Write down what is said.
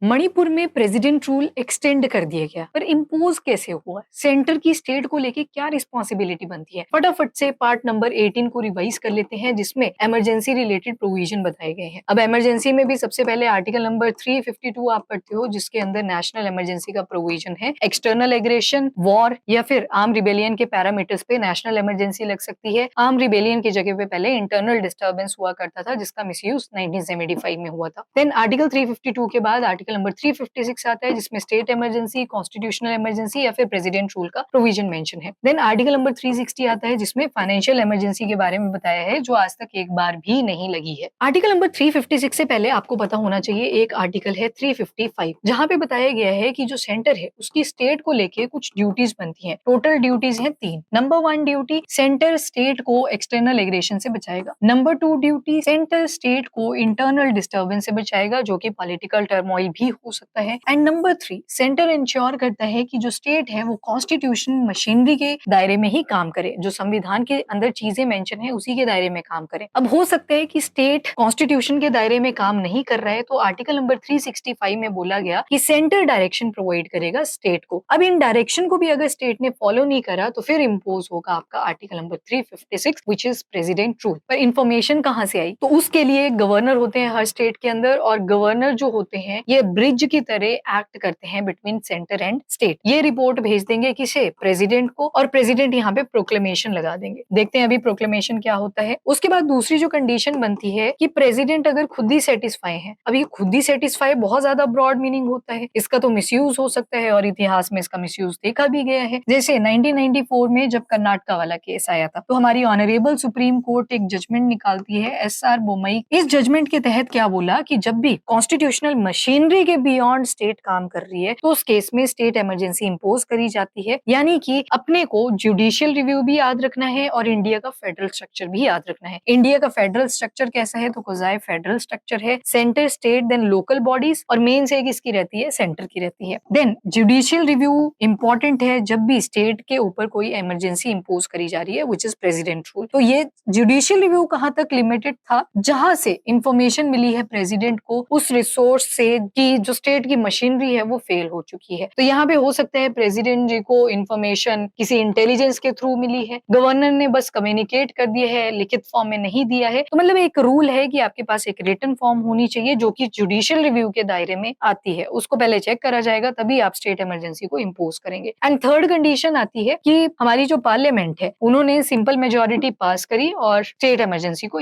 मणिपुर में president rule extend कर दिया गया, पर इम्पोज कैसे हुआ? सेंटर की स्टेट को लेके क्या रिस्पॉन्सिबिलिटी बनती है? फटाफट से पार्ट नंबर 18 को रिवाइज कर लेते हैं, जिसमें इमरजेंसी रिलेटेड प्रोविजन बताए गए हैं। अब इमरजेंसी में भी सबसे पहले आर्टिकल नंबर 352 आप पढ़ते हो, जिसके अंदर नेशनल इमरजेंसी का प्रोविजन है। एक्सटर्नल एग्रेशन, वॉर या फिर आर्म रिबेलियन के पैरामीटर्स पे नेशनल इमरजेंसी लग सकती है। आर्म रिबेलियन की जगह पे पहले इंटरनल डिस्टर्बेंस हुआ करता था, जिसका मिसयूज 1975 में हुआ था। देन आर्टिकल 352 के बाद आर्टिकल नंबर 356 आता है, जिसमें स्टेट इमरजेंसी, कॉन्स्टिट्यूशनल इमरजेंसी या फिर प्रेसिडेंट रूल का प्रोविजन मेंशन है। देन आर्टिकल नंबर 360 आता है, जिसमें फाइनेंशियल इमरजेंसी के बारे में बताया है, जो आज तक एक बार भी नहीं लगी है। आर्टिकल नंबर 356 से पहले आपको पता होना चाहिए, एक आर्टिकल है 355, जहां पे बताया गया है कि जो सेंटर है उसकी स्टेट को लेके कुछ ड्यूटीज बनती हैं। टोटल ड्यूटीज हैं 3। नंबर 1 ड्यूटी, सेंटर स्टेट को एक्सटर्नल एग्रेशन से बचाएगा। नंबर 2 ड्यूटी, सेंटर स्टेट को इंटरनल डिस्टर्बेंस से बचाएगा, जो कि पॉलिटिकल टर्मोइल भी हो सकता है। एंड नंबर 3, सेंटर इंश्योर करता है कि जो स्टेट है वो कॉन्स्टिट्यूशन मशीनरी के दायरे में ही काम करे, जो संविधान के अंदर चीजें मेंशन है उसी के दायरे में काम करे। अब हो सकता है कि स्टेट कॉन्स्टिट्यूशन के दायरे में काम नहीं कर रहा है, तो आर्टिकल नंबर 365 में बोला गया कि सेंटर डायरेक्शन प्रोवाइड करेगा स्टेट को। अब इन डायरेक्शन को भी अगर स्टेट ने फॉलो नहीं करा, तो फिर इम्पोज होगा आपका article number 356, which is president rule. पर इंफॉर्मेशन कहां से आई? तो उसके लिए गवर्नर होते हैं हर स्टेट के अंदर, और गवर्नर जो होते हैं ये ब्रिज की तरह एक्ट करते हैं बिटवीन सेंटर एंड स्टेट। ये रिपोर्ट भेज देंगे किसे? प्रेसिडेंट को, और प्रेसिडेंट यहाँ पे प्रोक्लेमेशन लगा देंगे। देखते हैं अभी प्रोक्लेमेशन क्या होता है। उसके बाद दूसरी जो कंडीशन बनती है कि प्रेसिडेंट अगर खुद ही सेटिस्फाई है। अब ये खुद ही सेटिस्फाई बहुत ज्यादा ब्रॉड मीनिंग होता है, इसका तो मिसयूज हो सकता है, और इतिहास में इसका मिसयूज देखा भी गया है। जैसे 1994 में जब कर्नाटका वाला केस आया था, तो हमारी ऑनरेबल सुप्रीम कोर्ट एक जजमेंट निकालती है, SR बोमई। इस जजमेंट के तहत क्या बोला कि जब भी कॉन्स्टिट्यूशनल मशीनरी के बियॉन्ड स्टेट काम कर रही है, तो उस केस में स्टेट इमरजेंसी इंपोज करी जाती है। यानी कि अपने को जुडिशियल रिव्यू भी याद रखना है और इंडिया का फेडरल स्ट्रक्चर भी याद रखना है। इंडिया का फेडरल स्ट्रक्चर कैसा है? तो कोजाई फेडरल स्ट्रक्चर है। Centre, state, then local bodies, और मेन से किसकी रहती है? सेंटर की रहती है। देन जुडिशियल रिव्यू इंपॉर्टेंट है जब भी स्टेट के ऊपर कोई इमरजेंसी इंपोज करी जा रही है, विच इज प्रेसिडेंट रूल। तो ये जुडिशियल रिव्यू कहां तक लिमिटेड था? जहां से इंफॉर्मेशन मिली है प्रेसिडेंट को उस रिसोर्स से कि जो स्टेट की मशीनरी है वो फेल हो चुकी है। तो यहाँ पे हो सकता है प्रेसिडेंट जी को इंफॉर्मेशन किसी इंटेलिजेंस के थ्रू मिली है, गवर्नर ने बस कम्युनिकेट कर दिया है, लिखित फॉर्म में नहीं दिया है। तो मतलब एक रूल है कि आपके पास एक रिटन फॉर्म होनी चाहिए जो कि जुडिशियल रिव्यू के दायरे में आती है। उसको पहले चेक करा जाएगा, तभी आप स्टेट इमरजेंसी को इंपोज करेंगे। एंड थर्ड कंडीशन आती है कि हमारी जो पार्लियामेंट है उन्होंने सिंपल मेजोरिटी पास करी और स्टेट इमरजेंसी को